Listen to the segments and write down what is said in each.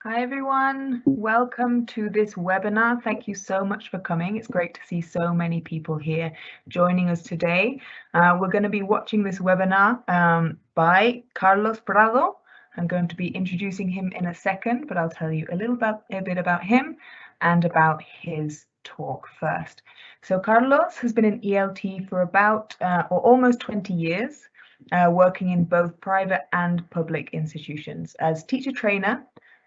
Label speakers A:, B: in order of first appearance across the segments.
A: Hi everyone, welcome to this webinar. Thank you so much for coming. It's great to see so many people here joining us today. We're going to be watching this webinar by Carlos Prado. I'm going to be introducing him in a second, but I'll tell you a bit about him and about his talk first. So Carlos has been an ELT for about or almost 20 years, working in both private and public institutions as teacher trainer,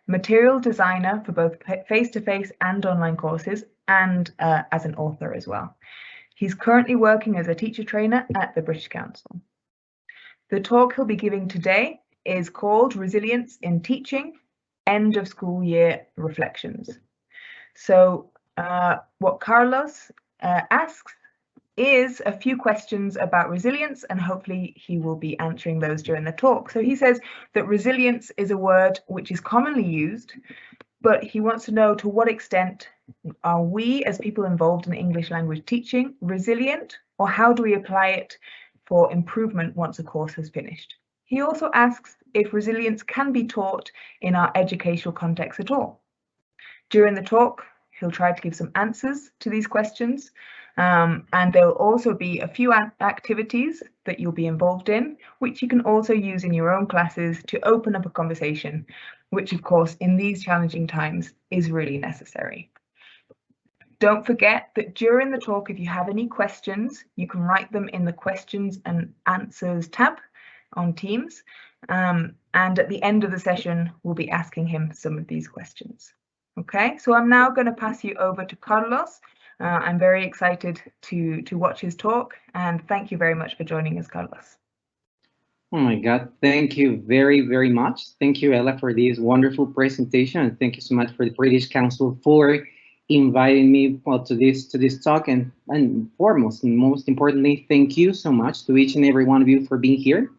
A: material designer for both face-to-face and online courses, and as an author as well. He's currently working as a teacher trainer at the British Council. The talk he'll be giving today is called Resilience in Teaching, End of School Year Reflections. So what Carlos asks is a few questions about resilience, and hopefully he will be answering those during the talk. So he says that resilience is a word which is commonly used, but he wants to know to what extent are we as people involved in English language teaching resilient, or how do we apply it for improvement once a course has finished? He also asks if resilience can be taught in our educational context at all. During the talk, he'll try to give some answers to these questions. And there will also be a few activities that you'll be involved in, which you can also use in your own classes to open up a conversation, which of course in these challenging times is really necessary. Don't forget that during the talk, if you have any questions, you can write them in the questions and answers tab on Teams. And at the end of the session, we'll be asking him some of these questions. Okay, so I'm now going to pass you over to Carlos. I'm very excited to watch his talk, and thank you very much for joining us, Carlos.
B: Oh my God, thank you very, very much. Thank you, Ella, for this wonderful presentation, and thank you so much for the British Council for inviting me to this talk, and foremost and most importantly, thank you so much to each and every one of you for being here.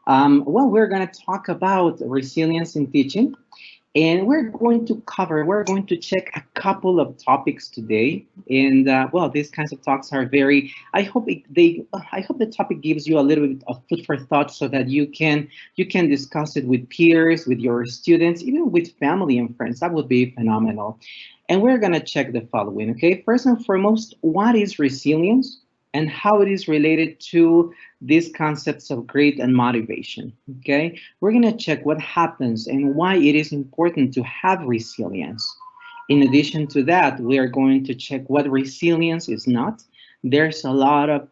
B: We're going to talk about resilience in teaching. And we're going to check a couple of topics today. And these kinds of talks are very, I hope the topic gives you a little bit of food for thought so that you can discuss it with peers, with your students, even with family and friends. That would be phenomenal. And we're going to check the following, okay? First and foremost, what is resilience and how it is related to these concepts of grit and motivation, okay? We're gonna check what happens and why it is important to have resilience. In addition to that, we are going to check what resilience is not. There's a lot of,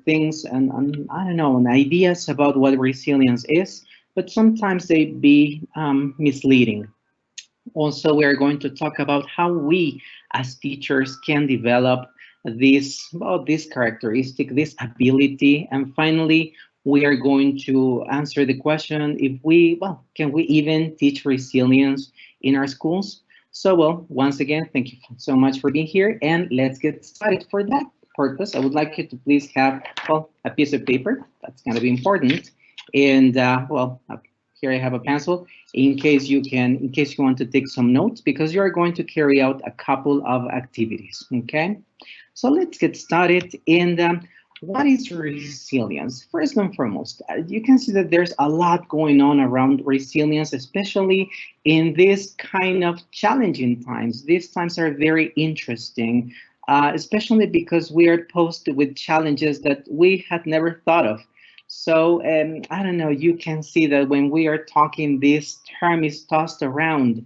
B: things and ideas about what resilience is, but sometimes they be misleading. Also, we are going to talk about how we as teachers can develop this characteristic, this ability, and finally we are going to answer the question if can we even teach resilience in our schools? So once again, thank you so much for being here, and let's get started. For that purpose, I would like you to please have a piece of paper. That's going to be important, and here I have a pencil in case you want to take some notes, because you are going to carry out a couple of activities, okay? So let's get started. And what is resilience? First and foremost, you can see that there's a lot going on around resilience, especially in this kind of challenging times. These times are very interesting, especially because we are posed with challenges that we had never thought of. So you can see that when we are talking, this term is tossed around.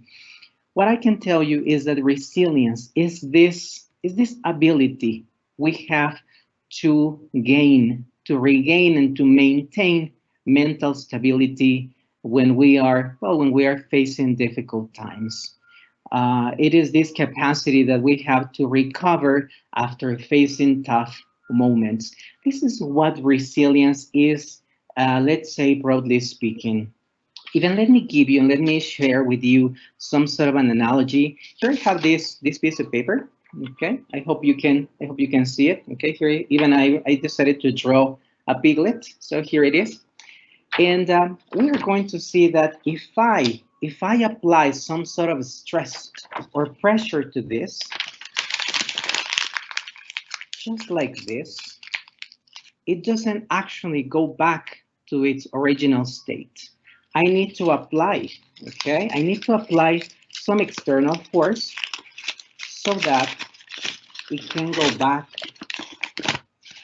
B: What I can tell you is that resilience is this ability we have to regain and to maintain mental stability when we are facing difficult times. It is this capacity that we have to recover after facing tough moments. This is what resilience is, let's say, broadly speaking. Even let me share with you some sort of an analogy. Here I have this piece of paper. Okay, I hope you can see it. Okay, here even I decided to draw a piglet. So here it is, and we are going to see that if I apply some sort of stress or pressure to this, just like this, it doesn't actually go back to its original state. I need to apply, okay? I need to apply some external force so that it can go back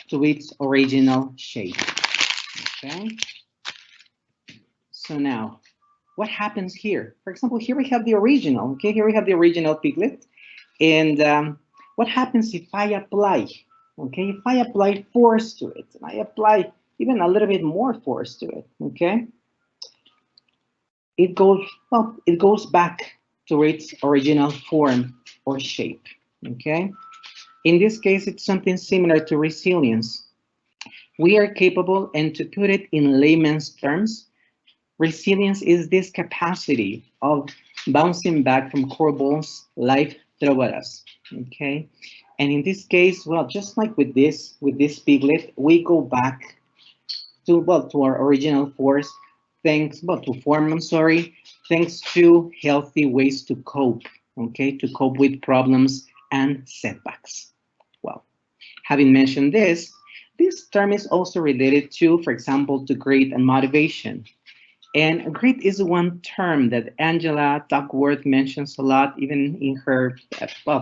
B: to its original shape, okay? So now, what happens here? For example, here we have the original, okay? Here we have the original piglet. And what happens if I apply, okay? If I apply force to it, and I apply even a little bit more force to it, okay? It goes back to its original form or shape, okay? In this case, it's something similar to resilience. We are capable, and to put it in layman's terms, resilience is this capacity of bouncing back from curveballs life throws at us, okay? And in this case, well, just like with this piglet, we go back to our original force, thanks to healthy ways to cope, okay, to cope with problems and setbacks. Well, having mentioned this term is also related to, for example, to grit and motivation. And grit is one term that Angela Duckworth mentions a lot, even in her,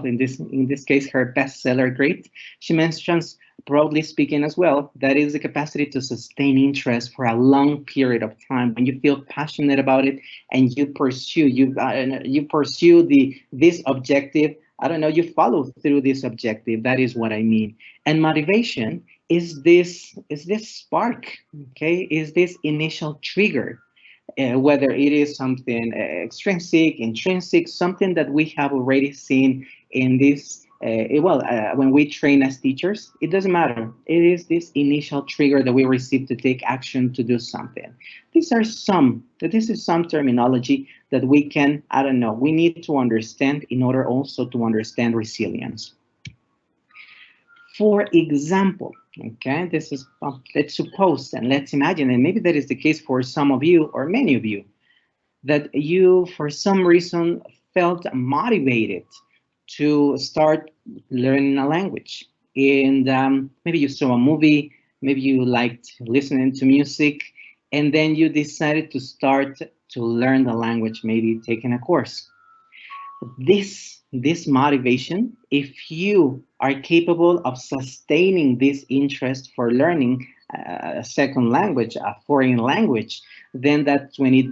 B: in this case, her bestseller, Grit. She mentions, broadly speaking as well, that is the capacity to sustain interest for a long period of time. When you feel passionate about it and you pursue this objective, you follow through this objective. That is what I mean. And motivation is this spark, okay? Is this initial trigger. Whether it is something extrinsic, intrinsic, something that we have already seen in this, when we train as teachers, it doesn't matter. It is this initial trigger that we receive to take action to do something. This is some terminology that we can, we need to understand in order also to understand resilience. For example, okay, this is, let's suppose and let's imagine, and maybe that is the case for some of you or many of you, that you, for some reason, felt motivated to start learning a language. And maybe you saw a movie, maybe you liked listening to music, and then you decided to start to learn the language, maybe taking a course. This motivation, if you are capable of sustaining this interest for learning a second language, a foreign language, then that is when it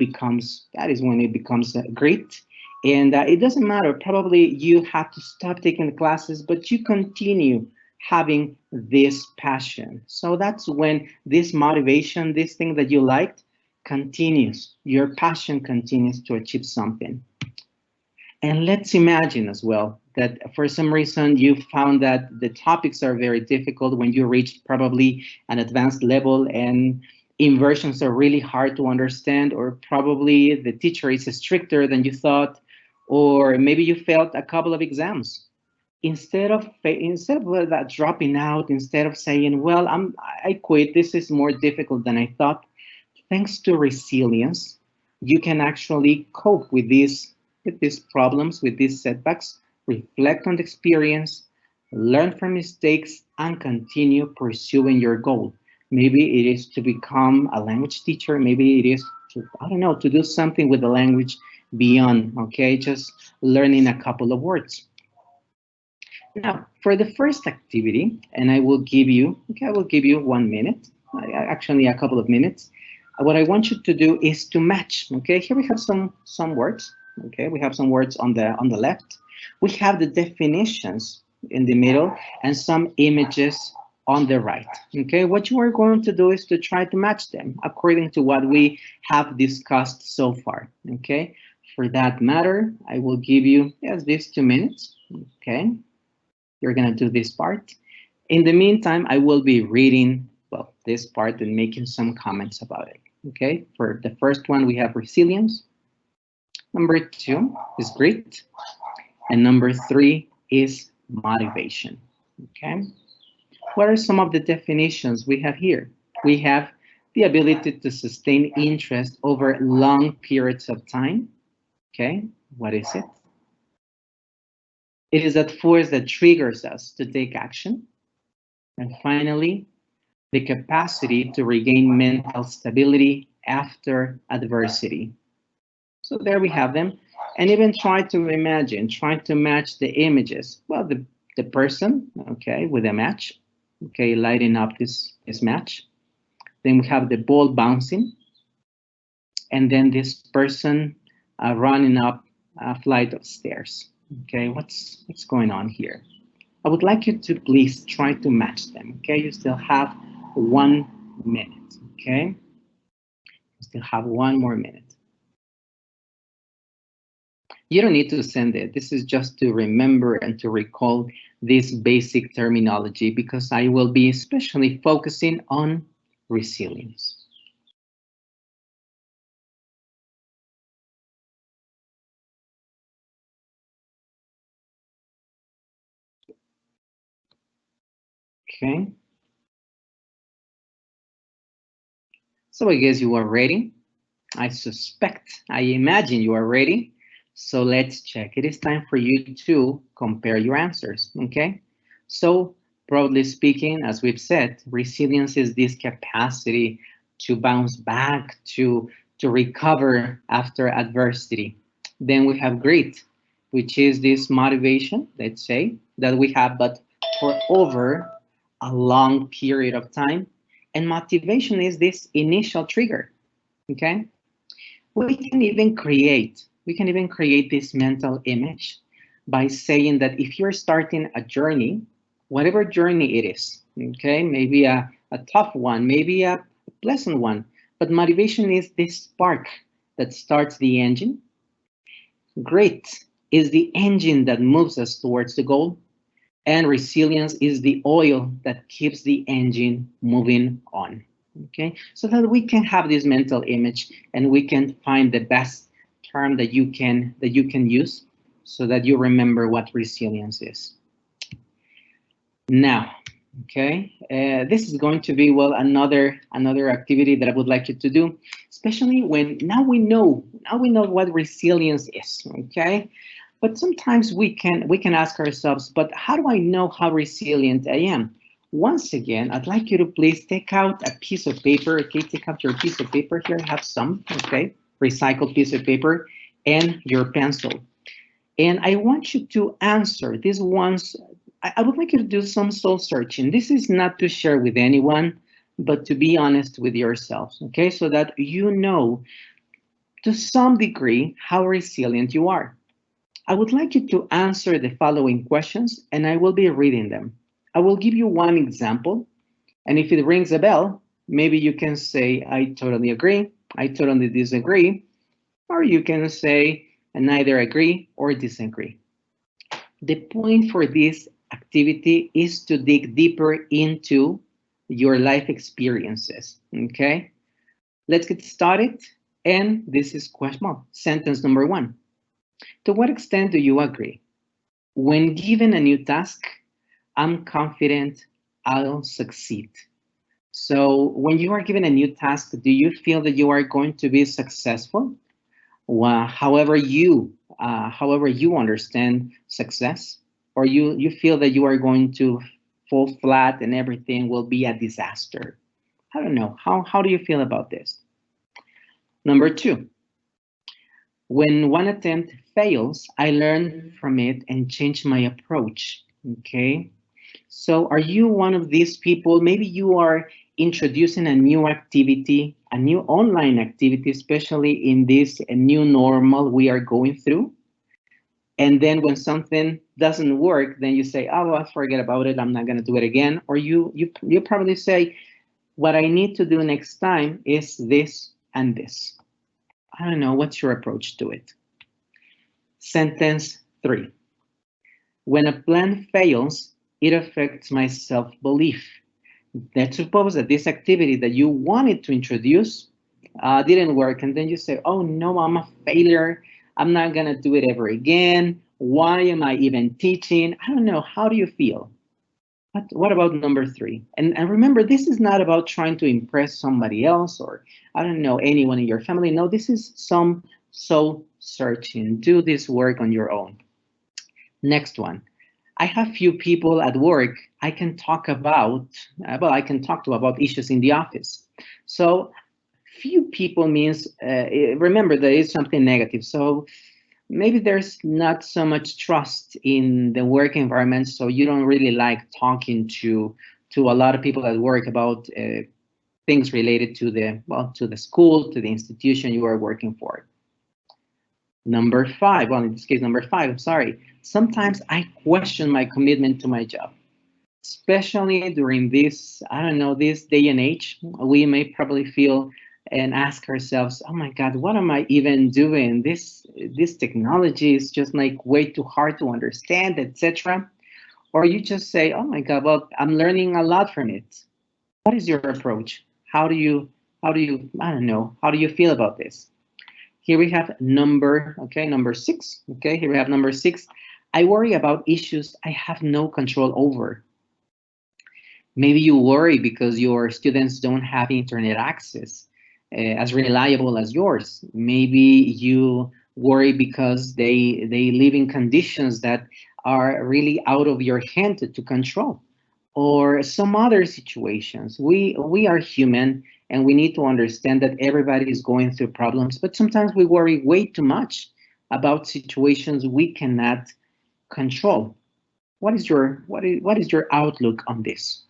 B: becomes great. And it doesn't matter, probably you have to stop taking the classes, but you continue having this passion. So that's when this motivation, this thing that you liked, continues. Your passion continues to achieve something. And let's imagine as well that for some reason you found that the topics are very difficult when you reach probably an advanced level, and inversions are really hard to understand, or probably the teacher is stricter than you thought, or maybe you failed a couple of exams. Instead of that dropping out, instead of saying, well, I quit, this is more difficult than I thought, thanks to resilience, you can actually cope with these problems, with these setbacks, reflect on the experience, learn from mistakes, and continue pursuing your goal. Maybe it is to become a language teacher. Maybe it is to, to do something with the language beyond, okay? Just learning a couple of words. Now, for the first activity, and I will give you 1 minute, actually a couple of minutes. What I want you to do is to match, okay? Here we have some words. Okay, we have some words on the left. We have the definitions in the middle and some images on the right. Okay, what you are going to do is to try to match them according to what we have discussed so far. Okay, for that matter, I will give you these 2 minutes. Okay, you're gonna do this part. In the meantime, I will be reading this part and making some comments about it. Okay, for the first one, we have resilience. Number 2 is grit, and number 3 is motivation. Okay, what are some of the definitions we have here? We have the ability to sustain interest over long periods of time. Okay, what is it? It is that force that triggers us to take action. And finally, the capacity to regain mental stability after adversity. So there we have them. And even try to imagine, try to match the images. Well, the person, okay, with a match, okay, lighting up this match. Then we have the ball bouncing. And then this person running up a flight of stairs. Okay, what's going on here? I would like you to please try to match them. Okay, you still have 1 minute. Okay, you still have 1 more minute. You don't need to send it. This is just to remember and to recall this basic terminology because I will be especially focusing on resilience. Okay. So I guess you are ready. I suspect, I imagine you are ready. So let's check. It is time for you to compare your answers, okay? So broadly speaking, as we've said, resilience is this capacity to bounce back, to recover after adversity. Then we have grit, which is this motivation, let's say, that we have, but for over a long period of time. And motivation is this initial trigger, okay? We can even create this mental image by saying that if you're starting a journey, whatever journey it is, okay, maybe a tough one, maybe a pleasant one, but motivation is this spark that starts the engine. Grit is the engine that moves us towards the goal, and resilience is the oil that keeps the engine moving on. Okay, so that we can have this mental image and we can find the best term that you can use so that you remember what resilience is. Now, okay, this is going to be, well, another activity that I would like you to do, especially when now we know what resilience is, okay? But sometimes we can ask ourselves, but how do I know how resilient I am? Once again, I'd like you to please take out a piece of paper. Okay, take out your piece of paper. Here I have some, okay, recycled piece of paper and your pencil. And I want you to answer these ones. I would like you to do some soul searching. This is not to share with anyone, but to be honest with yourselves, okay? So that you know to some degree how resilient you are. I would like you to answer the following questions, and I will be reading them. I will give you one example, and if it rings a bell, maybe you can say, I totally agree, I totally disagree, or you can say, I neither agree or disagree. The point for this activity is to dig deeper into your life experiences, okay? Let's get started, and this is question, well, sentence number 1. To what extent do you agree? When given a new task, I'm confident I'll succeed. So when you are given a new task, do you feel that you are going to be successful? Well, however you understand success, or you feel that you are going to fall flat and everything will be a disaster. I don't know. How do you feel about this? Number 2. When one attempt fails, I learn from it and change my approach. Okay. So are you one of these people? Maybe you are introducing a new activity, a new online activity, especially in this new normal we are going through. And then when something doesn't work, then you say, oh, well, forget about it. I'm not going to do it again. Or you probably say, what I need to do next time is this and this. I don't know, what's your approach to it? Sentence 3. When a plan fails, it affects my self-belief. Let's suppose that this activity that you wanted to introduce didn't work, and then you say, oh no, I'm a failure. I'm not gonna do it ever again. Why am I even teaching? I don't know, how do you feel? But what about number 3? And remember, this is not about trying to impress somebody else or, I don't know, anyone in your family. No, this is some soul searching. Do this work on your own. Next one. I have few people at work I can talk about, I can talk to about issues in the office. So few people means, remember that it's something negative. So maybe there's not so much trust in the work environment, so you don't really like talking to a lot of people at work about things related to the school, to the institution you are working for. Number 5, well, in this case, number 5, I'm sorry. Sometimes I question my commitment to my job, especially during this, I don't know, this day and age. We may probably feel and ask ourselves, oh my God, what am I even doing? This technology is just like way too hard to understand, etc. Or you just say, oh my God, well, I'm learning a lot from it. What is your approach? How do you, I don't know, how do you feel about this? Here we have number 6. Okay, here we have number 6. I worry about issues I have no control over. Maybe you worry because your students don't have internet access as reliable as yours. Maybe you worry because they live in conditions that are really out of your hand to control, or some other situations. We are human, and we need to understand that everybody is going through problems, but sometimes we worry way too much about situations we cannot control. What is your outlook on this?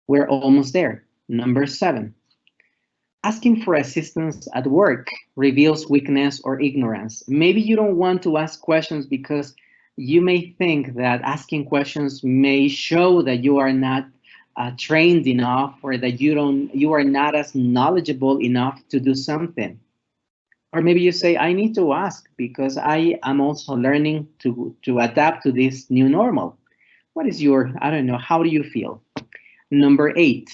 B: We're almost there. Number 7. Asking for assistance at work reveals weakness or ignorance. Maybe you don't want to ask questions because you may think that asking questions may show that you are not trained enough, or that you are not as knowledgeable enough to do something. Or maybe you say, I need to ask because I am also learning to adapt to this new normal. What is your, I don't know, how do you feel? Number 8,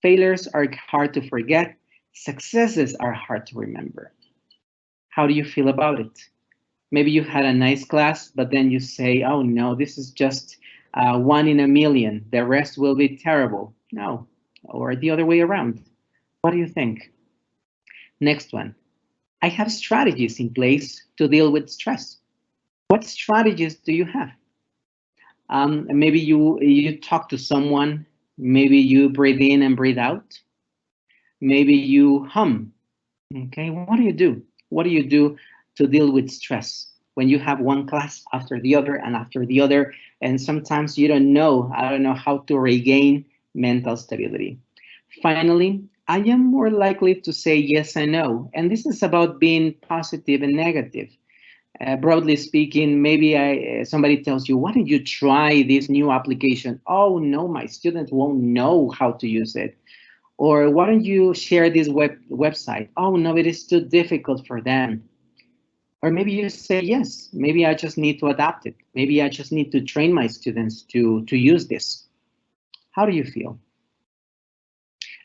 B: failures are hard to forget. Successes are hard to remember. How do you feel about it? Maybe you had a nice class, but then you say, oh no, this is just 1 in a million. The rest will be terrible. No, or the other way around. What do you think? Next one. I have strategies in place to deal with stress. What strategies do you have? Maybe you talk to someone. Maybe you breathe in and breathe out. Maybe you hum. Okay, what do you do? What do you do to deal with stress when you have one class after the other and after the other, and sometimes you don't know, I don't know, how to regain mental stability? Finally, I am more likely to say yes and no, and this is about being positive and negative. Broadly speaking, maybe somebody tells you, why don't you try this new application? Oh no, my students won't know how to use it. Or why don't you share this website? Oh no, it is too difficult for them. Or maybe you say, yes, maybe I just need to adapt it. Maybe I just need to train my students to use this. How do you feel?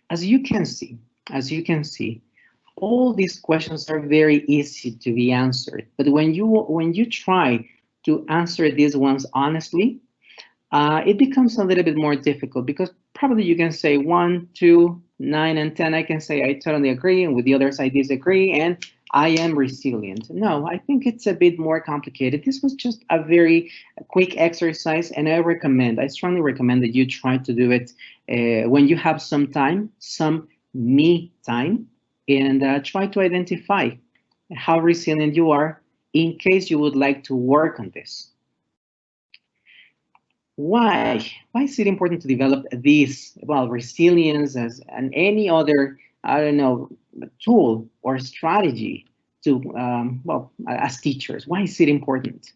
B: As you can see, all these questions are very easy to be answered. But when you try to answer these ones honestly, it becomes a little bit more difficult, because probably you can say 1, 2, 9, and 10. I can say I totally agree, and with the others I disagree, and I am resilient. No, I think it's a bit more complicated. This was just a very quick exercise, and I strongly recommend that you try to do it when you have some time, some me time, and try to identify how resilient you are in case you would like to work on this. Why is it important to develop this, well, resilience and any other, I don't know, tool or strategy to, as teachers? Why is it important?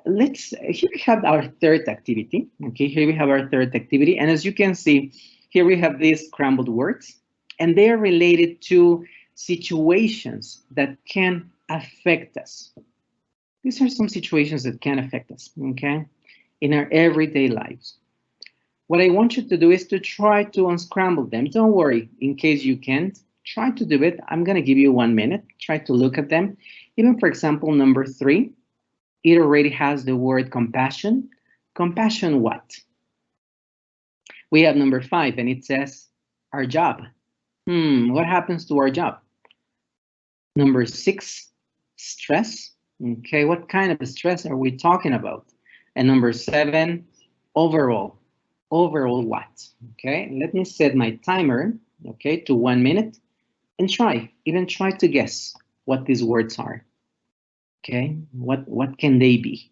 B: Here we have our third activity. Okay, here we have our third activity. And as you can see, here we have these scrambled words, and they are related to situations that can affect us. These are some situations that can affect us, okay, in our everyday lives. What I want you to do is to try to unscramble them. Don't worry, in case you can't, try to do it. I'm going to give you 1 minute. Try to look at them. Even, for example, number 3, it already has the word compassion. Compassion what? We have number 5, and it says our job. What happens to our job? Number 6, stress. Okay, what kind of stress are we talking about? And number 7, overall. Overall what? Okay, let me set my timer, okay, to 1 minute and even try to guess what these words are. Okay, what can they be?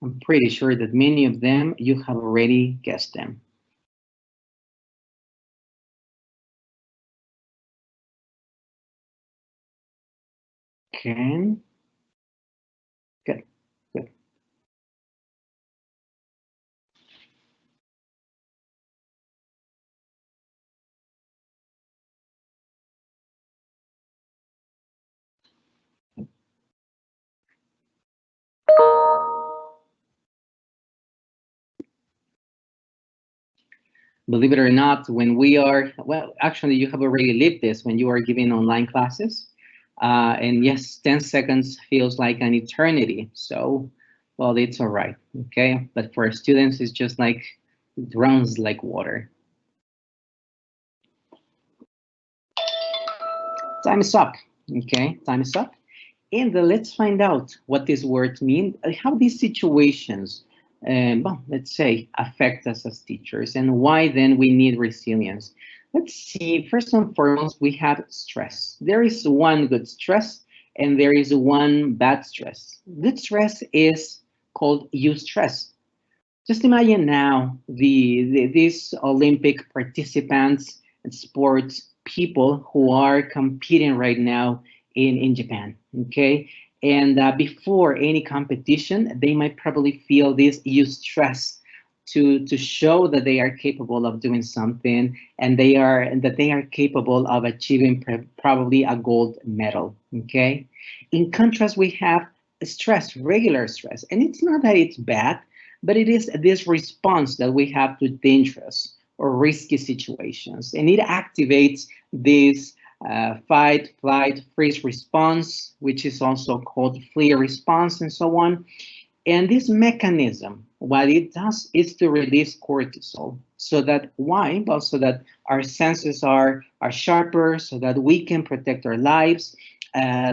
B: I'm pretty sure that many of them you have already guessed them. Okay, good, good. Believe it or not, when we are, well, actually, you have already lived this when you are giving online classes. And yes, 10 seconds feels like an eternity. So, well, it's all right. Okay. But for students, it's just like, it runs like water. Time is up. Okay. Time is up. And let's find out what these words mean, how these situations, well, let's say, affect us as teachers, and why then we need resilience. Let's see, first and foremost, we have stress. There is one good stress, and there is one bad stress. Good stress is called eustress. Just imagine now these Olympic participants and sports people who are competing right now in Japan, okay? And before any competition, they might probably feel this eustress to show that they are capable of doing something and that they are capable of achieving probably a gold medal, okay? In contrast, we have stress, regular stress, and it's not that it's bad, but it is this response that we have to dangerous or risky situations. And it activates this fight, flight, freeze response, which is also called flee response and so on. And this mechanism, what it does is to release cortisol. So that why? Well, so that our senses are sharper, so that we can protect our lives.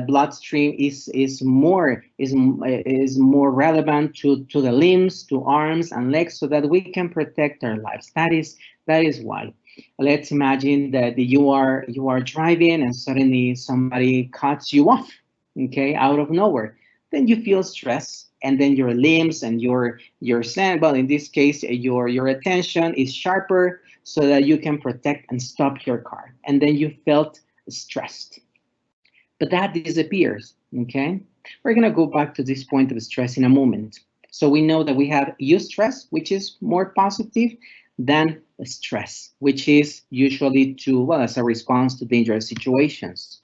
B: Bloodstream is more relevant to the limbs, to arms and legs, so that we can protect our lives. That is why. Let's imagine that you are driving and suddenly somebody cuts you off, okay, out of nowhere. Then you feel stress, and then your limbs and your sense, well, in this case, your attention is sharper, so that you can protect and stop your car. And then you felt stressed, but that disappears. Okay, we're gonna go back to this point of stress in a moment. So we know that we have eustress, which is more positive than stress, which is usually as a response to dangerous situations.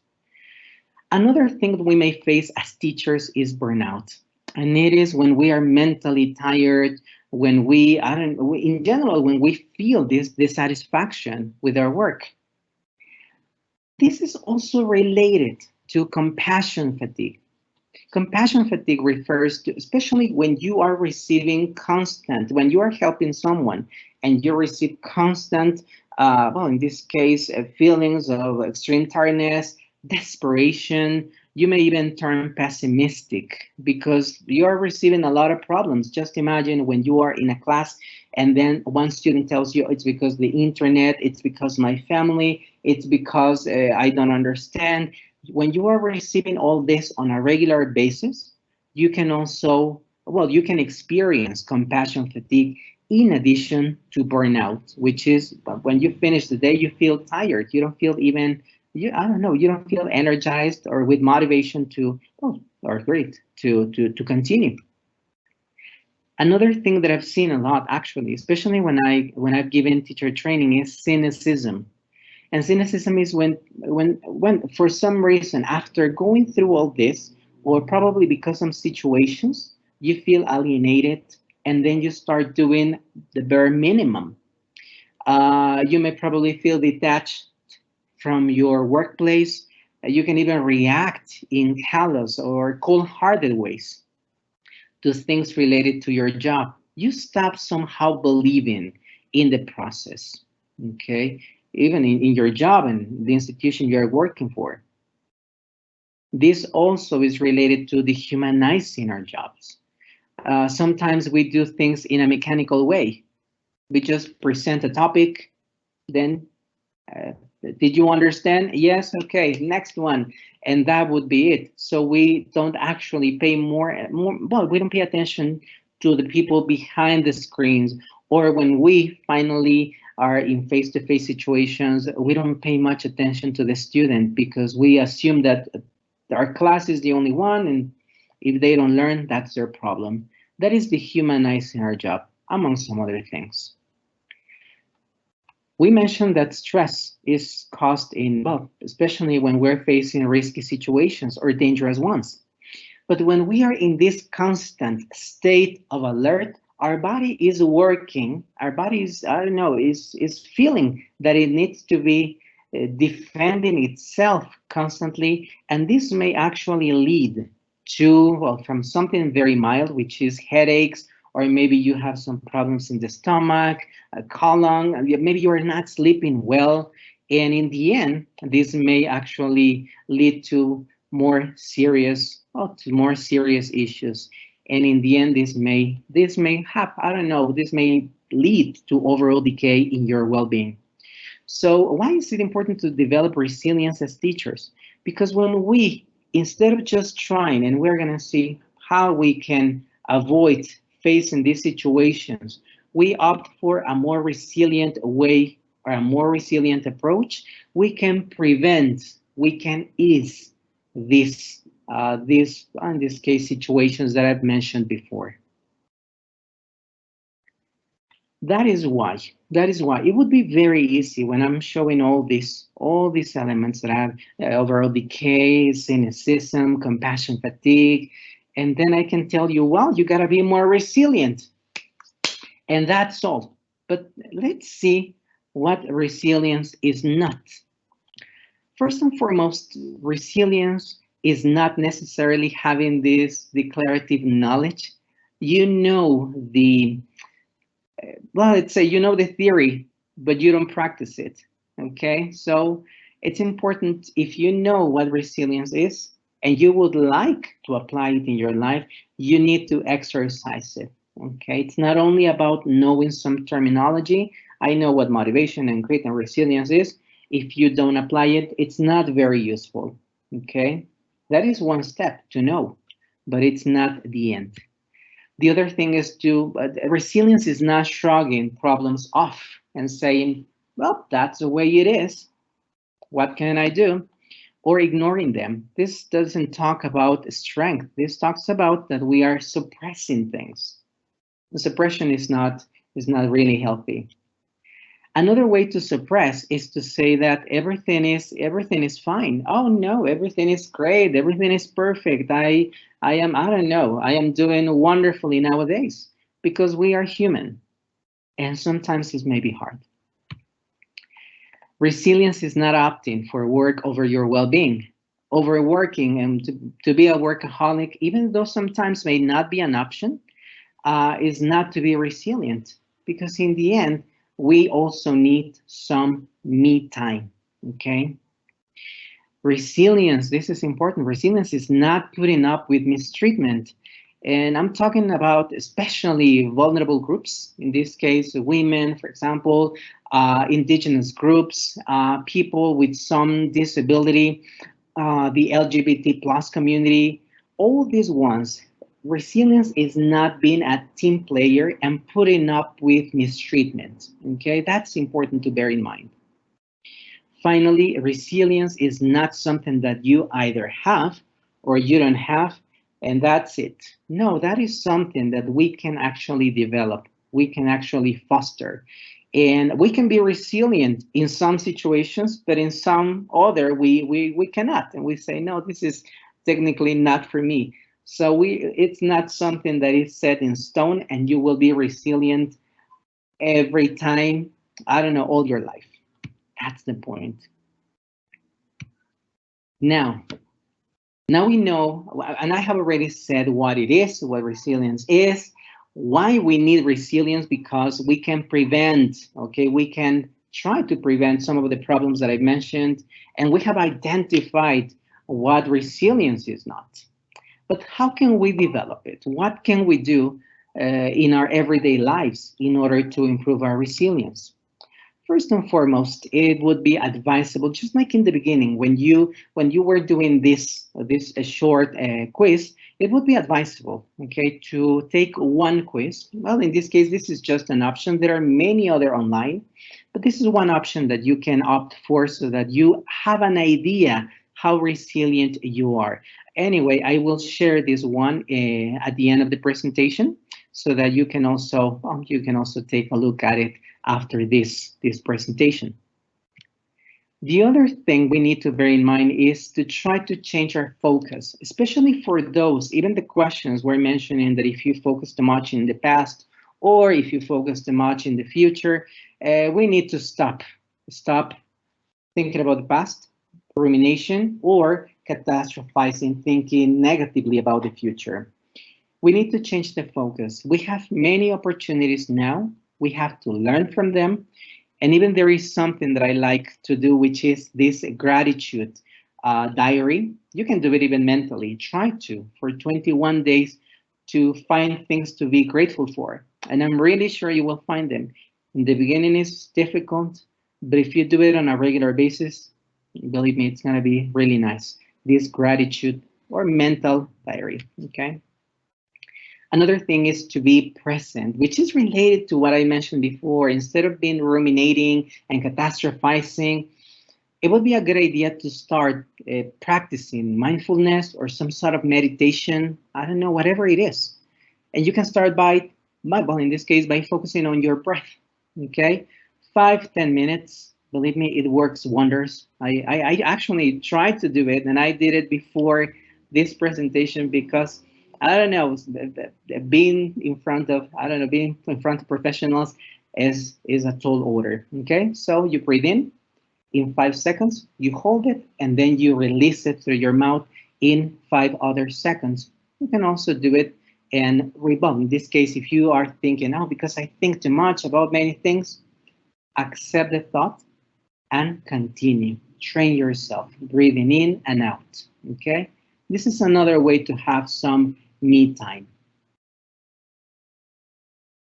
B: Another thing that we may face as teachers is burnout. And it is when we are mentally tired, when in general, when we feel this dissatisfaction with our work. This is also related to compassion fatigue. Compassion fatigue refers to, especially when you are when you are helping someone and you receive constant, well, in this case, feelings of extreme tiredness, desperation. You may even turn pessimistic because you are receiving a lot of problems. Just imagine when you are in a class and then one student tells you it's because the internet, it's because my family, it's because I don't understand. When you are receiving all this on a regular basis, you can also, you can experience compassion fatigue in addition to burnout, which is when you finish the day, you feel tired. You don't feel even, I don't know, you don't feel energized or with motivation or great to continue. Another thing that I've seen a lot, actually, especially when I've given teacher training, is cynicism. And cynicism is when for some reason, after going through all this, or probably because of situations, you feel alienated, and then you start doing the bare minimum. You may probably feel detached from your workplace. You can even react in callous or cold-hearted ways to things related to your job. You stop somehow believing in the process, okay? Even in your job and the institution you're working for. This also is related to dehumanizing our jobs. Sometimes we do things in a mechanical way. We just present a topic, then did you understand? Yes, okay, next one. And that would be it. So we don't actually pay well, we don't pay attention to the people behind the screens, or when we finally are in face-to-face situations, we don't pay much attention to the student because we assume that our class is the only one, and if they don't learn, that's their problem. That is dehumanizing our job, among some other things. We mentioned that stress is caused in, well, especially when we're facing risky situations or dangerous ones. But when we are in this constant state of alert, our body is working, our body is, I don't know, is feeling that it needs to be defending itself constantly. And this may actually lead to, well, from something very mild, which is headaches, or maybe you have some problems in the stomach, colon, maybe you are not sleeping well. And in the end, this may actually lead to more serious, issues. And in the end, this may have, I don't know, this may lead to overall decay in your well-being. So why is it important to develop resilience as teachers? Because when we, instead of just trying, and we're gonna see how we can avoid facing these situations, we opt for a more resilient way or a more resilient approach. We can prevent, we can ease these, in this case, situations that I've mentioned before. That is why it would be very easy when I'm showing all these elements that have overall decay, cynicism, compassion fatigue, and then I can tell you, well, you got to be more resilient, and that's all. But let's see what resilience is not. First and foremost, resilience is not necessarily having this declarative knowledge. You know the, well, let's say you know the theory, but you don't practice it, okay? So it's important, if you know what resilience is and you would like to apply it in your life, you need to exercise it, okay? It's not only about knowing some terminology. I know what motivation and grit and resilience is. If you don't apply it, it's not very useful, okay? That is one step to know, but it's not the end. The other thing is resilience is not shrugging problems off and saying, well, that's the way it is. What can I do? Or ignoring them. This doesn't talk about strength. This talks about that we are suppressing things. The suppression is not really healthy. Another way to suppress is to say that everything is fine. Oh no, everything is great. Everything is perfect. I don't know. I am doing wonderfully nowadays, because we are human, and sometimes it may be hard. Resilience is not opting for work over your well-being. Overworking and to be a workaholic, even though sometimes may not be an option, is not to be resilient, because in the end, we also need some me time, okay? Resilience, this is important. Resilience is not putting up with mistreatment. And I'm talking about especially vulnerable groups, in this case, women, for example, indigenous groups, people with some disability, the LGBT plus community, all these ones. Resilience is not being a team player and putting up with mistreatment, okay? That's important to bear in mind. Finally, resilience is not something that you either have or you don't have, and that's it. No, that is something that we can actually develop, we can actually foster. And we can be resilient in some situations, but in some other, we cannot. And we say, no, this is technically not for me. So it's not something that is set in stone and you will be resilient every time, I don't know, all your life. That's the point. Now we know, and I have already said what it is, what resilience is, why we need resilience, because we can prevent, okay, we can try to prevent some of the problems that I mentioned, and we have identified what resilience is not. But how can we develop it? What can we do in our everyday lives in order to improve our resilience? First and foremost, it would be advisable, just like in the beginning, when you were doing this short quiz, it would be advisable, okay, to take one quiz. Well, in this case, this is just an option. There are many other online, but this is one option that you can opt for so that you have an idea how resilient you are. Anyway, I will share this one at the end of the presentation so that you can also take a look at it after this presentation. The other thing we need to bear in mind is to try to change our focus, especially for those, even the questions we're mentioning that if you focus too much in the past or if you focus too much in the future, we need to stop thinking about the past, rumination, or catastrophizing, thinking negatively about the future. We need to change the focus. We have many opportunities now. We have to learn from them. And even there is something that I like to do, which is this gratitude diary. You can do it even mentally. Try to, for 21 days, to find things to be grateful for. And I'm really sure you will find them. In the beginning, it's difficult, but if you do it on a regular basis, believe me, it's going to be really nice. This gratitude or mental diary, okay? Another thing is to be present, which is related to what I mentioned before. Instead of being ruminating and catastrophizing, it would be a good idea to start practicing mindfulness or some sort of meditation. I don't know, whatever it is. And you can start by, well, in this case, by focusing on your breath, okay? 5-10 minutes, believe me, it works wonders. I actually tried to do it, and I did it before this presentation because I don't know, being in front of professionals is a tall order, okay? So you breathe in 5 seconds, you hold it, and then you release it through your mouth in 5 other seconds. You can also do it and rebound. In this case, if you are thinking, oh, because I think too much about many things, accept the thought and continue. Train yourself, breathing in and out, okay? This is another way to have some me time.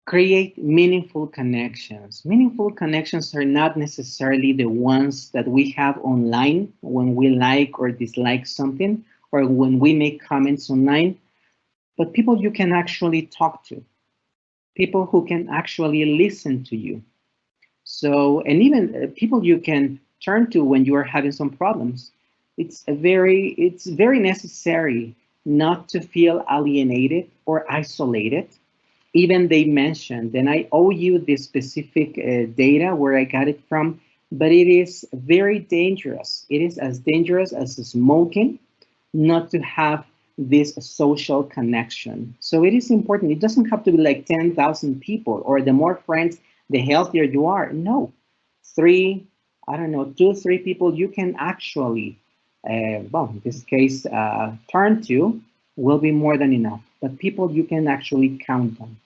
B: Create meaningful connections. Meaningful connections are not necessarily the ones that we have online when we like or dislike something or when we make comments online, but people you can actually talk to, people who can actually listen to you. So, and even people you can turn to when you are having some problems. It's very necessary not to feel alienated or isolated. Even they mentioned, and I owe you this specific data where I got it from, but it is very dangerous. It is as dangerous as smoking not to have this social connection. So it is important. It doesn't have to be like 10,000 people or the more friends, the healthier you are. No, 2 or 3 people you can actually, well, in this case, turn to will be more than enough. But people you can actually count on.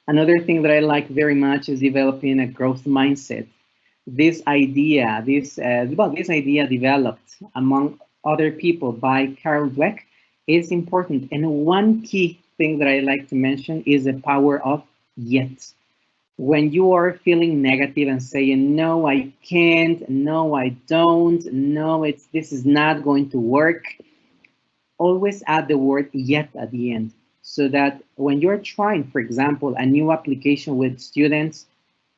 B: Another thing that I like very much is developing a growth mindset. This idea developed among other people by Carol Dweck is important. And one key thing that I like to mention is the power of yet. When you are feeling negative and saying, no, I can't, no, I don't, no, this is not going to work, always add the word yet at the end. So that when you're trying, for example, a new application with students,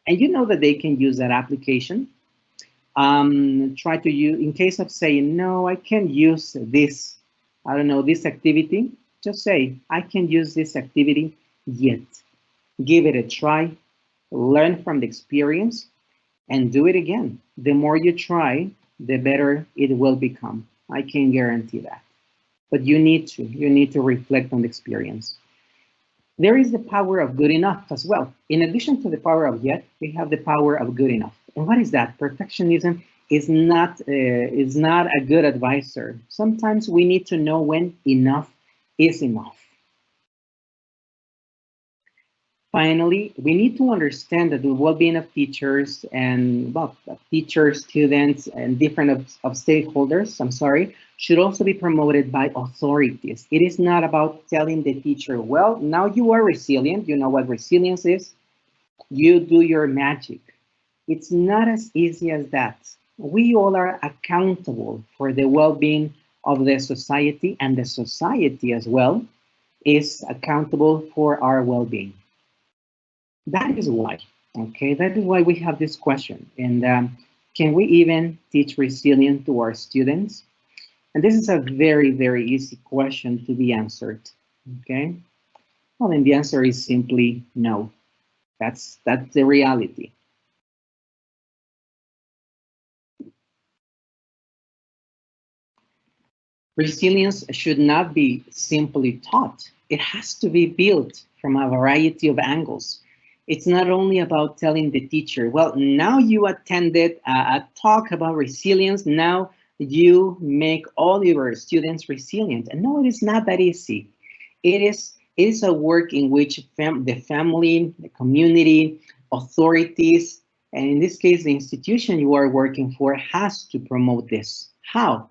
B: and you know that they can use that application, try to use, in case of saying, no, I can't use this, this activity, just say, I can use this activity yet. Give it a try, learn from the experience, and do it again. The more you try, the better it will become. I can guarantee that. But you need to reflect on the experience. There is the power of good enough as well. In addition to the power of yet, we have the power of good enough. And what is that? Perfectionism is not a good advisor. Sometimes we need to know when enough is enough. Finally, we need to understand that the well-being of teachers and teachers, students, and different of stakeholders, should also be promoted by authorities. It is not about telling the teacher, well, now you are resilient, you know what resilience is, you do your magic. It's not as easy as that. We all are accountable for the well-being of the society, and the society as well is accountable for our well-being. That is why, okay, that is why we have this question. And can we even teach resilience to our students? And this is a very, very easy question to be answered, okay? Well, and the answer is simply no. That's the reality. Resilience should not be simply taught. It has to be built from a variety of angles. It's not only about telling the teacher, well, now you attended a talk about resilience, now you make all your students resilient. And no, it is not that easy. It is a work in which the family, the community, authorities, and in this case, the institution you are working for has to promote this. How?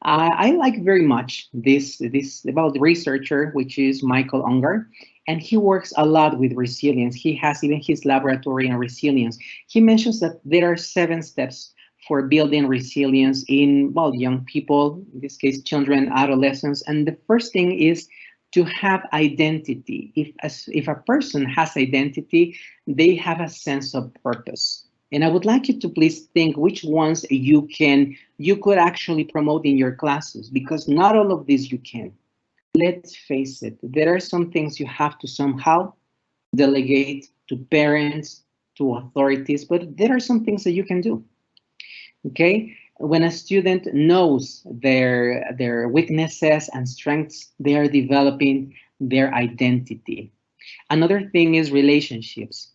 B: I like very much this about the researcher, which is Michael Unger, and he works a lot with resilience. He has even his laboratory on resilience. He mentions that there are 7 steps for building resilience in, well, young people, in this case, children, adolescents. And the first thing is to have identity. If a person has identity, they have a sense of purpose. And I would like you to please think which ones you could actually promote in your classes, because not all of these you can. Let's face it, there are some things you have to somehow delegate to parents, to authorities, but there are some things that you can do. Okay? When a student knows their weaknesses and strengths, they are developing their identity. Another thing is relationships.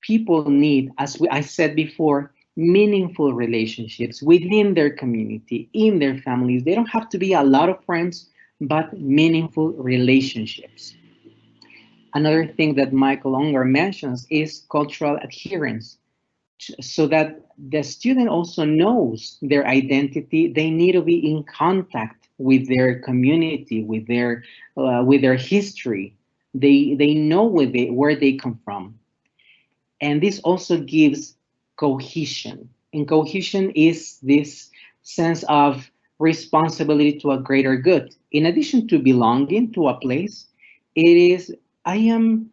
B: People need, as I said before, meaningful relationships within their community, in their families. They don't have to be a lot of friends, but meaningful relationships. Another thing that Michael Unger mentions is cultural adherence, so that the student also knows their identity. They need to be in contact with their community, with their history. They know where they come from. And this also gives cohesion. And cohesion is this sense of responsibility to a greater good. In addition to belonging to a place, it is, I am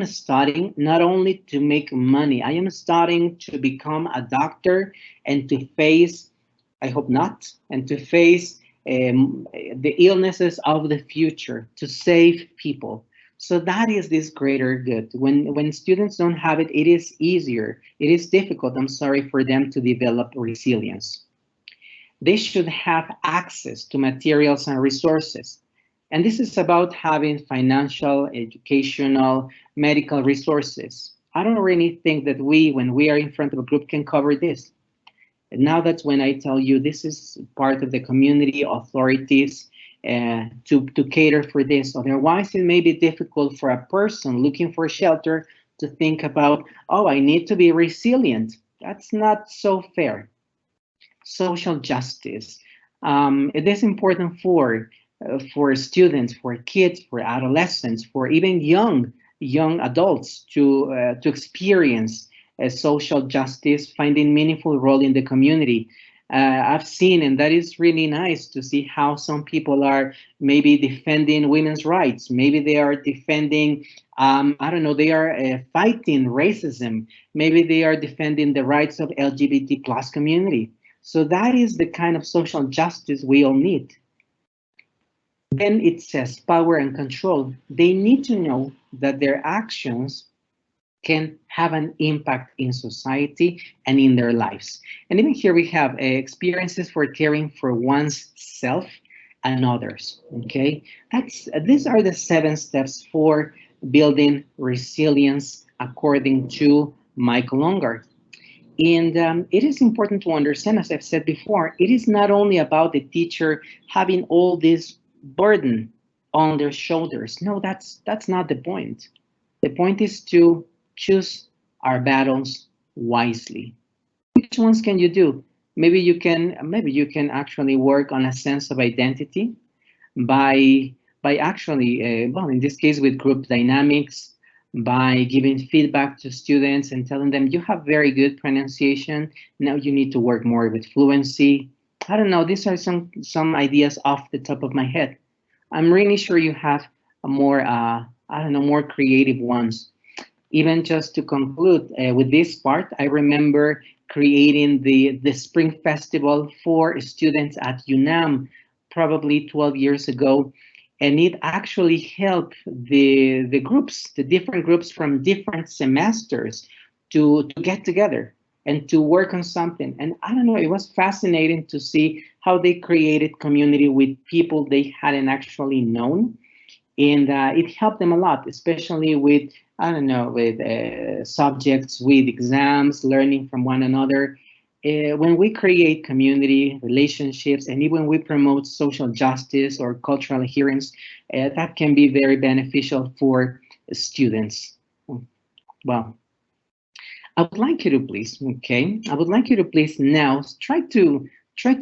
B: studying not only to make money, I am studying to become a doctor and to face, I hope not, and to face the illnesses of the future, to save people. So that is this greater good. When students don't have it, it is easier. It is difficult, I'm sorry, for them to develop resilience. They should have access to materials and resources. And this is about having financial, educational, medical resources. I don't really think that when we are in front of a group, can cover this. And now that's when I tell you this is part of the community authorities to cater for this. Otherwise, it may be difficult for a person looking for shelter to think about, oh, I need to be resilient. That's not so fair. Social justice. It is important for students, for kids, for adolescents, for even young adults to experience social justice, finding meaningful role in the community. I've seen, and that is really nice to see how some people are maybe defending women's rights. Maybe they are defending, I don't know, they are fighting racism. Maybe they are defending the rights of LGBT plus community. So that is the kind of social justice we all need. Then it says power and control. They need to know that their actions can have an impact in society and in their lives. And even here we have experiences for caring for one's self and others, okay? These are the 7 steps for building resilience according to Michael Unger. And it is important to understand, as I've said before, it is not only about the teacher having all this burden on their shoulders. No, that's not the point. The point is to choose our battles wisely. Which ones can you do? Maybe you can actually work on a sense of identity by actually, well, in this case with group dynamics, by giving feedback to students and telling them you have very good pronunciation. Now you need to work more with fluency. I don't know. These are some ideas off the top of my head. I'm really sure you have a more I don't know, more creative ones. Even just to conclude with this part, I remember creating the spring festival for students at UNAM probably 12 years ago, and it actually helped the groups, the different groups from different semesters to get together and to work on something. And I don't know, it was fascinating to see how they created community with people they hadn't actually known. And it helped them a lot, especially with, I don't know, with subjects, with exams, learning from one another. When we create community, relationships, and even we promote social justice or cultural adherence, that can be very beneficial for students. Well, I would like you to please, okay? I would like you to please now try to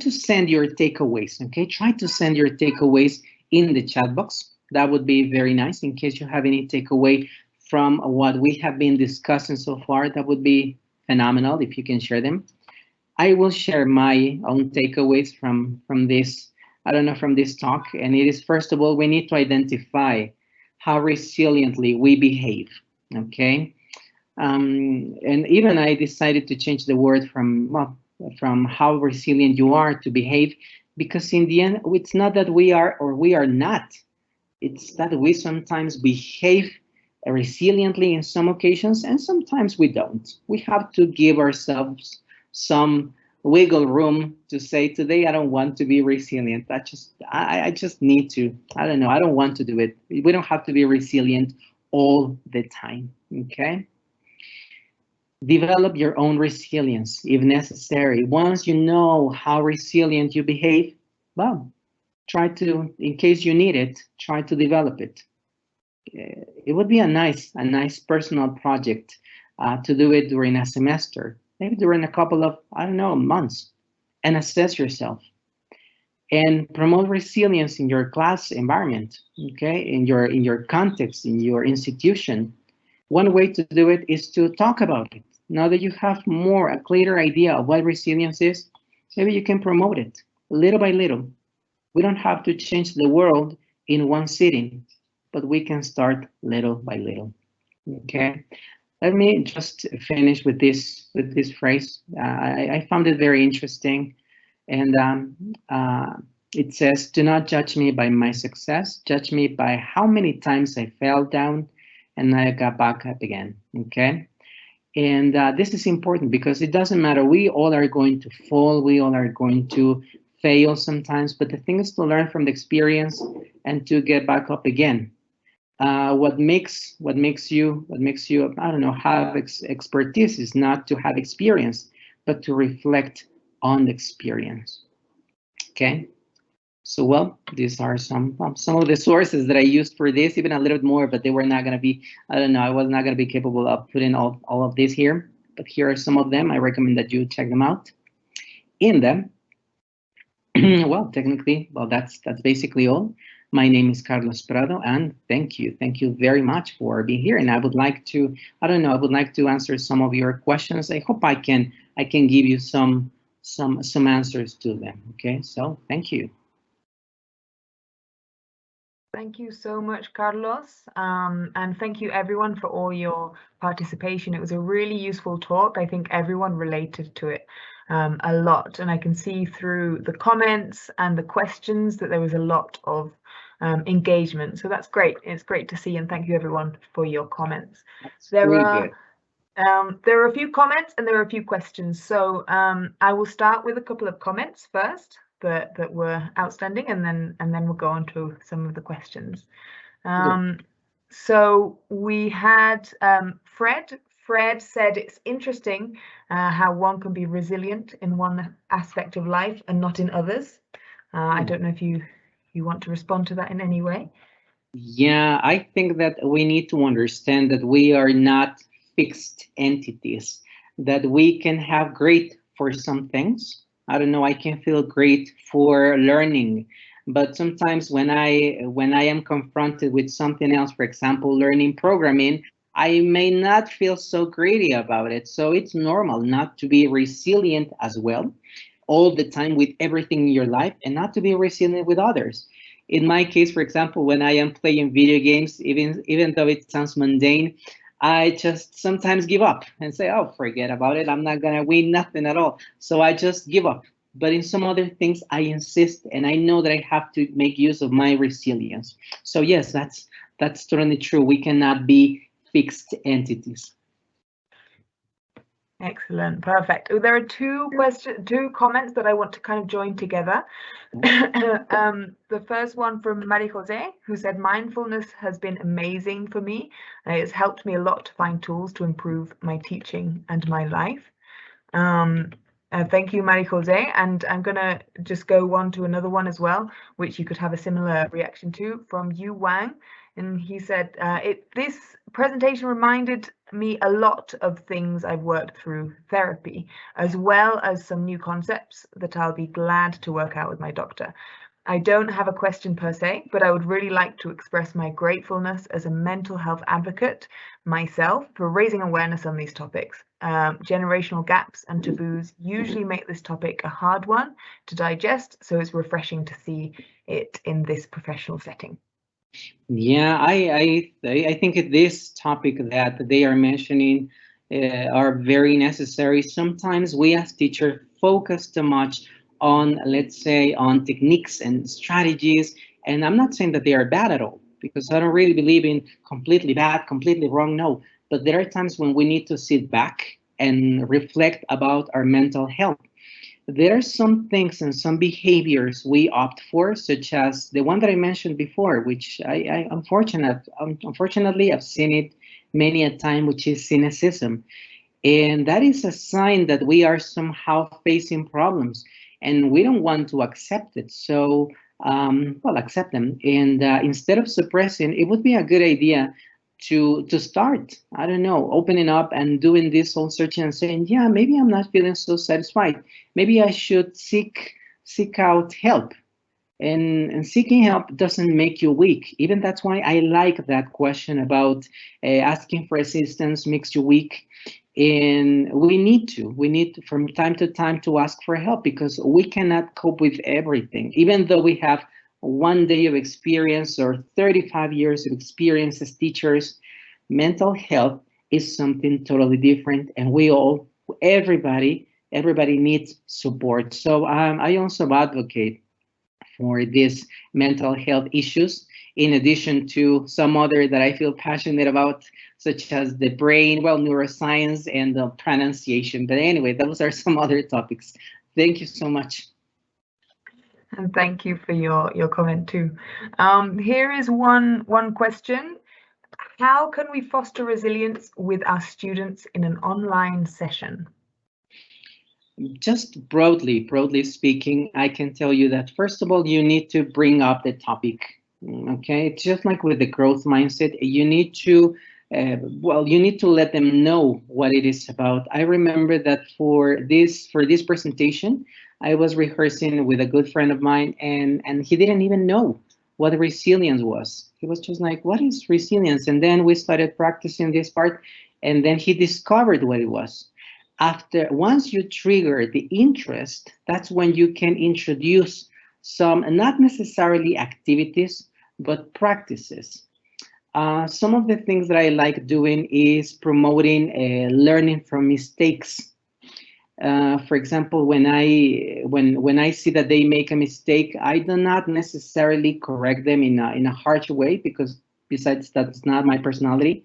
B: send your takeaways, okay? Try to send your takeaways in the chat box. That would be very nice in case you have any takeaway from what we have been discussing so far. That would be phenomenal if you can share them. I will share my own takeaways from this, I don't know, from this talk. And it is, first of all, we need to identify how resiliently we behave, okay? And even I decided to change the word from, well, from how resilient you are to behave, because in the end, it's not that we are or we are not. It's that we sometimes behave resiliently in some occasions, and sometimes we don't. We have to give ourselves some wiggle room to say, today I don't want to be resilient. I just need to, I don't know, I don't want to do it. We don't have to be resilient all the time, okay? Develop your own resilience if necessary. Once you know how resilient you behave, well, try to, in case you need it, try to develop it. It would be a nice personal project to do it during a semester, maybe during a couple of, I don't know, months, and assess yourself and promote resilience in your class environment, okay, in your context, in your institution. One way to do it is to talk about it. Now that you have a clearer idea of what resilience is, maybe you can promote it little by little. We don't have to change the world in one sitting, but we can start little by little. Okay, let me just finish with this phrase. I found it very interesting, and it says, "Do not judge me by my success. Judge me by how many times I fell down and I got back up again." Okay, and this is important because it doesn't matter. We all are going to fall. We all are going to fail sometimes, but the thing is to learn from the experience and to get back up again. What makes you, I don't know, have expertise is not to have experience, but to reflect on the experience. Okay. So, well, these are some of the sources that I used for this, even a little bit more, but they were not going to be, I don't know, I was not going to be capable of putting all of this here. But here are some of them. I recommend that you check them out. In them, well, technically, well, that's basically all. My name is Carlos Prado, and thank you very much for being here. And I would like to, I don't know, I would like to answer some of your questions. I hope I can give you some answers to them. Okay, so thank you.
A: Thank you so much, Carlos. And thank you everyone for all your participation. It was a really useful talk. I think everyone related to it a lot. And I can see through the comments and the questions that there was a lot of engagement. So that's great. It's great to see. And thank you everyone for your comments. There are a few comments and there are a few questions. So I will start with a couple of comments first that were outstanding, and then we'll go on to some of the questions. So we had Fred. Fred said it's interesting how one can be resilient in one aspect of life and not in others. I don't know if you want to respond to that in any way.
B: Yeah, I think that we need to understand that we are not fixed entities, that we can have great for some things. I don't know, I can feel great for learning, but sometimes when I am confronted with something else, for example, learning programming, I may not feel so greedy about it. So it's normal not to be resilient as well all the time with everything in your life and not to be resilient with others. In my case, for example, when I am playing video games, even though it sounds mundane, I just sometimes give up and say, "Oh, forget about it. I'm not gonna win nothing at all." So I just give up. But in some other things, I insist, and I know that I have to make use of my resilience. So yes, that's totally true. We cannot be fixed entities.
A: Excellent, perfect. Oh, there are two comments that I want to kind of join together. The first one from Marie Jose, who said, mindfulness has been amazing for me. It's helped me a lot to find tools to improve my teaching and my life. Thank you, Marie Jose. And I'm going to just go on to another one as well, which you could have a similar reaction to, from Yu Wang. And he said, this presentation reminded me a lot of things I've worked through therapy, as well as some new concepts that I'll be glad to work out with my doctor. I don't have a question per se, but I would really like to express my gratefulness as a mental health advocate myself for raising awareness on these topics. Generational gaps and taboos usually make this topic a hard one to digest, so it's refreshing to see it in this professional setting.
B: Yeah, I think this topic that they are mentioning are very necessary. Sometimes we as teachers focus too much on, let's say, on techniques and strategies, and I'm not saying that they are bad at all, because I don't really believe in completely bad, completely wrong. No, but there are times when we need to sit back and reflect about our mental health. There are some things and some behaviors we opt for, such as the one that I mentioned before, which unfortunately I've seen it many a time, which is cynicism. And that is a sign that we are somehow facing problems and we don't want to accept it. So, well, accept them. And instead of suppressing, it would be a good idea to start, I don't know, opening up and doing this soul searching and saying, yeah, maybe I'm not feeling so satisfied. Maybe I should seek out help. And seeking help doesn't make you weak. Even that's why I like that question about asking for assistance makes you weak. And we need to from time to time to ask for help, because we cannot cope with everything. Even though we have 1 day of experience or 35 years of experience as teachers, mental health is something totally different, and everybody needs support. So I also advocate for these mental health issues, in addition to some other that I feel passionate about, such as the brain, well, neuroscience, and the pronunciation. But anyway, those are some other topics. Thank you so much.
A: And thank you for your comment too. Here is one question. How can we foster resilience with our students in an online session?
B: Just broadly speaking, I can tell you that first of all, you need to bring up the topic. Okay, it's just like with the growth mindset, you need to you need to let them know what it is about. I remember that for this presentation, I was rehearsing with a good friend of mine, and he didn't even know what resilience was. He was just like, "What is resilience?" And then we started practicing this part, and then he discovered what it was. Once you trigger the interest, that's when you can introduce some, not necessarily activities, but practices. Some of the things that I like doing is promoting learning from mistakes. For example, when I see that they make a mistake, I do not necessarily correct them in a harsh way, because besides that's not my personality.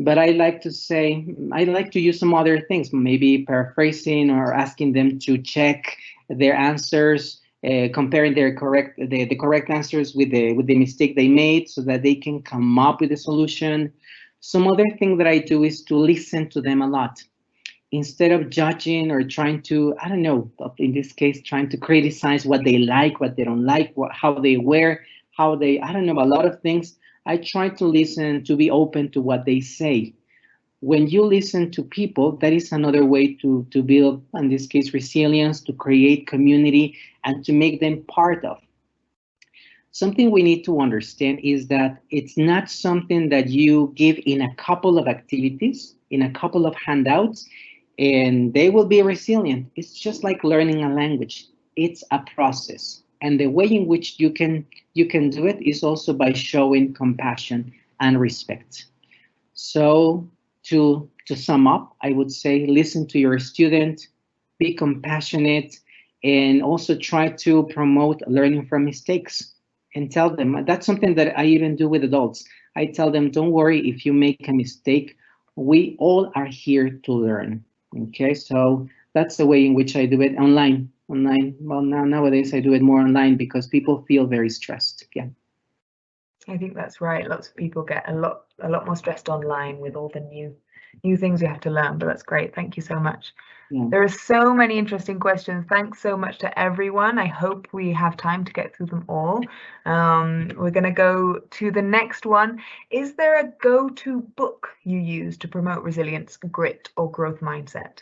B: But I like to use some other things, maybe paraphrasing or asking them to check their answers, comparing the correct answers with the mistake they made, so that they can come up with a solution. Some other thing that I do is to listen to them a lot, instead of judging or trying to, I don't know, in this case, trying to criticize what they like, what they don't like, how they wear, how they, I don't know, a lot of things. I try to listen, to be open to what they say. When you listen to people, that is another way to build, in this case, resilience, to create community, and to make them part of. Something we need to understand is that it's not something that you give in a couple of activities, in a couple of handouts, and they will be resilient. It's just like learning a language. It's a process. And the way in which you can do it is also by showing compassion and respect. So to sum up, I would say listen to your student, be compassionate, and also try to promote learning from mistakes. And tell them, that's something that I even do with adults. I tell them, don't worry if you make a mistake. We all are here to learn. Okay, so that's the way in which I do it online. Well, nowadays I do it more online because people feel very stressed. Yeah.
A: I think that's right. Lots of people get a lot more stressed online with all the new things you have to learn, but that's great. Thank you so much.
B: Yeah.
A: There are so many interesting questions. Thanks so much to everyone. I hope we have time to get through them all. We're going to go to the next one. Is there a go-to book you use to promote resilience, grit, or growth mindset?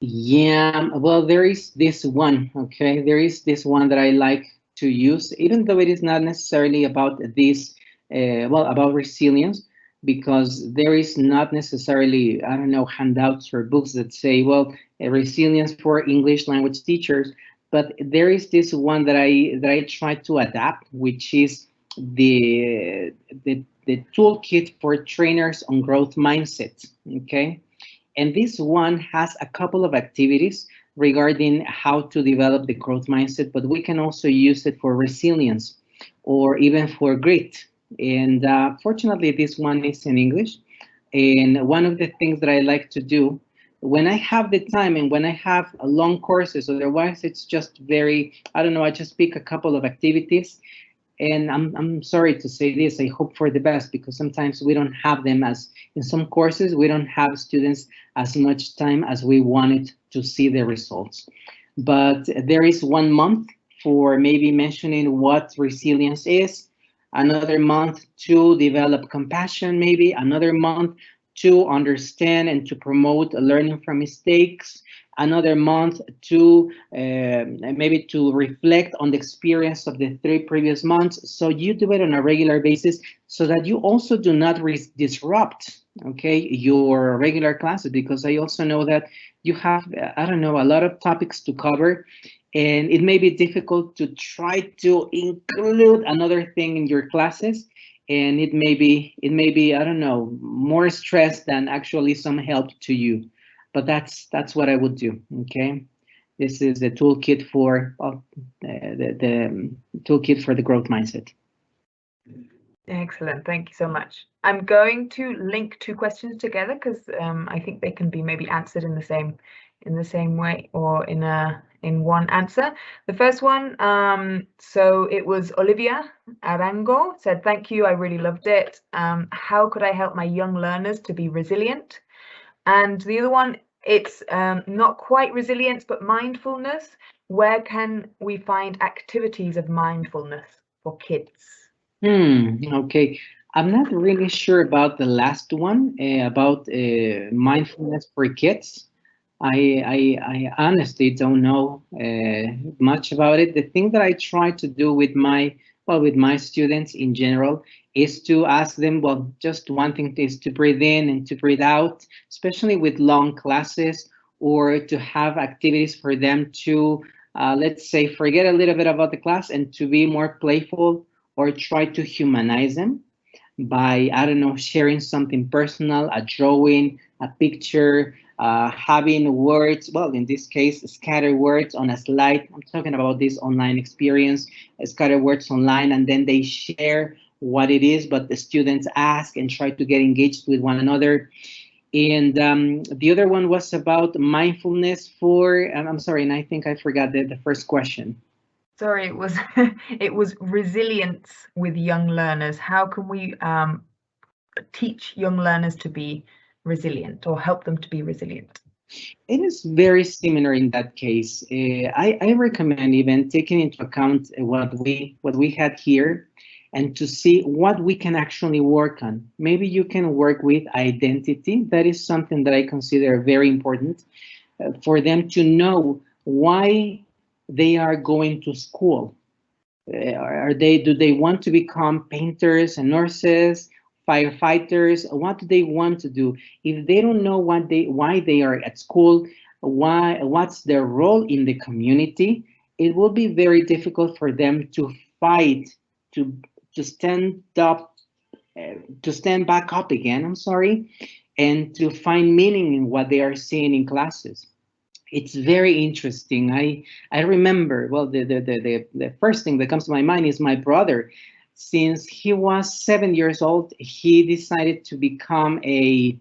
B: Yeah, well, there is this one, okay? There is this one that I like to use, even though it is not necessarily about this, about resilience, because there is not necessarily, I don't know, handouts or books that say, well, resilience for English language teachers. But there is this one that I try to adapt, which is the toolkit for trainers on growth mindset, okay? And this one has a couple of activities regarding how to develop the growth mindset, but we can also use it for resilience or even for grit. And fortunately, this one is in English. And one of the things that I like to do when I have the time and when I have long courses, otherwise it's just very, I don't know, I just pick a couple of activities. And I'm sorry to say this, I hope for the best, because sometimes we don't have them, as in some courses, we don't have students as much time as we wanted to see the results. But there is 1 month for maybe mentioning what resilience is, another month to develop compassion, maybe another month to understand and to promote learning from mistakes, another month to maybe to reflect on the experience of the 3 previous months. So you do it on a regular basis so that you also do not disrupt, okay, your regular classes, because I also know that you have, I don't know, a lot of topics to cover, and it may be difficult to try to include another thing in your classes. And it may be, I don't know, more stress than actually some help to you. But that's what I would do. Okay, this is the toolkit for the toolkit for the growth mindset.
A: Excellent, thank you so much. I'm going to link 2 questions together because I think they can be maybe answered in the same way or in one answer. The first one, so it was Olivia Arango said, thank you, I really loved it. How could I help my young learners to be resilient? And the other one, it's not quite resilience, but mindfulness. Where can we find activities of mindfulness for kids?
B: Okay. I'm not really sure about the last one, about mindfulness for kids. I honestly don't know much about it. The thing that I try to do with my students in general is to ask them, well, just one thing is to breathe in and to breathe out, especially with long classes, or to have activities for them to, let's say, forget a little bit about the class and to be more playful, or try to humanize them by, I don't know, sharing something personal, a drawing, a picture, having words, well, in this case, scattered words on a slide. I'm talking about this online experience, scattered words online, and then they share what it is, but the students ask and try to get engaged with one another. And the other one was about mindfulness for, I'm sorry, and I think I forgot the first question.
A: Sorry, it was it was resilience with young learners. How can we teach young learners to be resilient or help them to be resilient?
B: It is very similar in that case. I recommend even taking into account what we had here, and to see what we can actually work on. Maybe you can work with identity. That is something that I consider very important for them to know why they are going to school. Do they want to become painters and nurses, firefighters? What do they want to do? If they don't know why they are at school, what's their role in the community, it will be very difficult for them to fight, to stand up, to stand back up again, I'm sorry, and to find meaning in what they are seeing in classes. It's very interesting. I remember, well, the first thing that comes to my mind is my brother. Since he was 7 years old, he decided to become a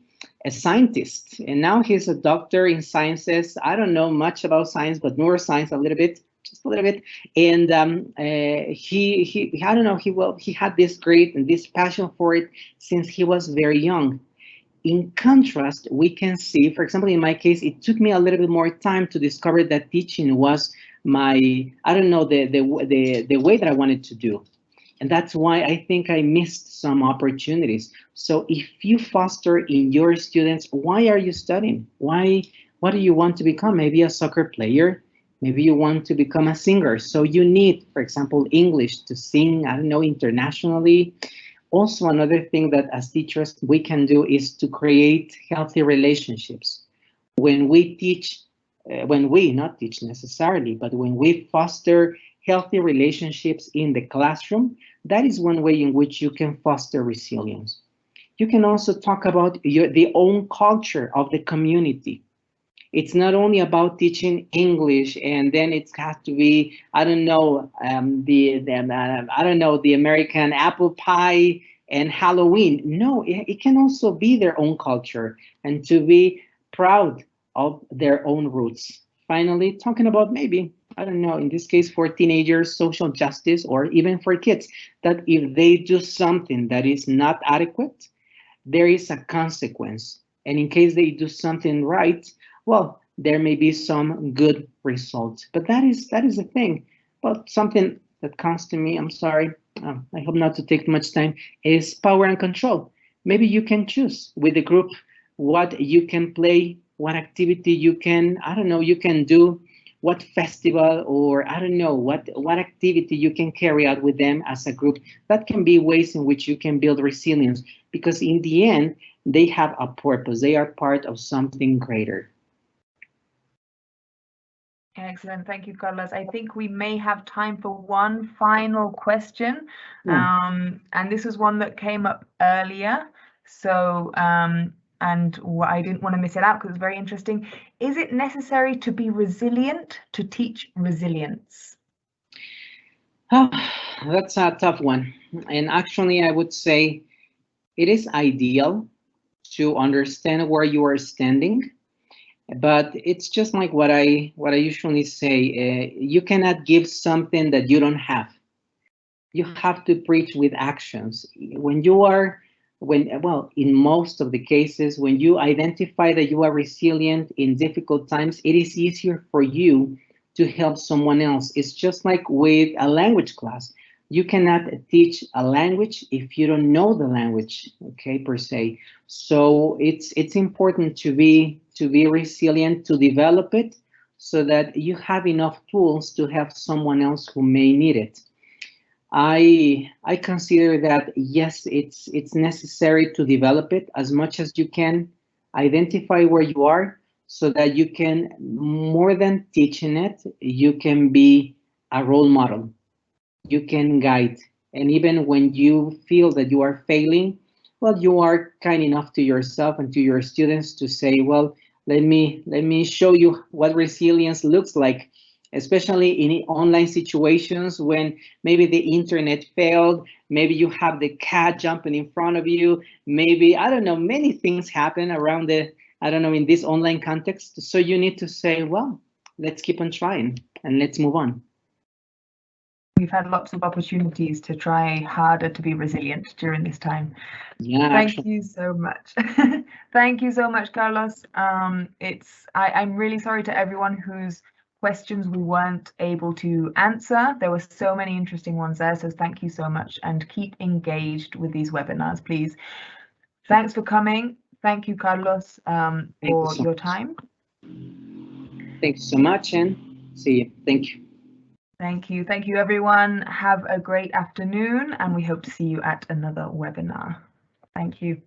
B: scientist, and now he's a doctor in sciences. I don't know much about science, but neuroscience a little bit, just a little bit. And he I don't know, he had this great and this passion for it since he was very young. In contrast, we can see, for example, in my case, it took me a little bit more time to discover that teaching was my, I don't know, the way that I wanted to do. And that's why I think I missed some opportunities. So if you foster in your students, why are you studying? What do you want to become? Maybe a soccer player, maybe you want to become a singer. So you need, for example, English to sing, I don't know, internationally. Also, another thing that as teachers we can do is to create healthy relationships. When we teach, not teach necessarily, but when we foster healthy relationships in the classroom, that is one way in which you can foster resilience. You can also talk about the own culture of the community. It's not only about teaching English and then it has to be, I don't know, the American apple pie and Halloween. No, it can also be their own culture and to be proud of their own roots. Finally, talking about maybe, I don't know, in this case for teenagers, social justice, or even for kids, that if they do something that is not adequate, there is a consequence. And in case they do something right, well, there may be some good results. But that is the thing. But something that comes to me, I'm sorry, I hope not to take much time, is power and control. Maybe you can choose with the group what you can play, what activity you can, I don't know, you can do, what festival, or I don't know, what activity you can carry out with them as a group. That can be ways in which you can build resilience, because in the end, they have a purpose. They are part of something greater.
A: Excellent. Thank you, Carlos. I think we may have time for one final question. And this is one that came up earlier. So, and I didn't want to miss it out because it's very interesting. Is it necessary to be resilient to teach resilience?
B: Oh, that's a tough one. And actually, I would say it is ideal to understand where you are standing. But it's just like what I usually say, you cannot give something that you don't have. You have to preach with actions. Well, in most of the cases, when you identify that you are resilient in difficult times, it is easier for you to help someone else. It's just like with a language class. You cannot teach a language if you don't know the language, okay, per se. So it's important to be resilient, to develop it, so that you have enough tools to help someone else who may need it. I consider that yes, it's necessary to develop it as much as you can. Identify where you are so that you can, more than teaching it, you can be a role model. You can guide, and even when you feel that you are failing, well, you are kind enough to yourself and to your students to say, well, let me show you what resilience looks like, especially in online situations when maybe the internet failed, maybe you have the cat jumping in front of you, maybe, I don't know, many things happen around in this online context. So you need to say, well, let's keep on trying and let's move on.
A: We've had lots of opportunities to try harder to be resilient during this time.
B: Yeah,
A: thank you so much. Thank you so much, Carlos. I'm really sorry to everyone whose questions we weren't able to answer. There were so many interesting ones there, so thank you so much, and keep engaged with these webinars, please. Thanks for coming. Thank you, Carlos, for your time.
B: Thank you so much, and see you. Thank you.
A: Thank you. Thank you, everyone. Have a great afternoon, and we hope to see you at another webinar. Thank you.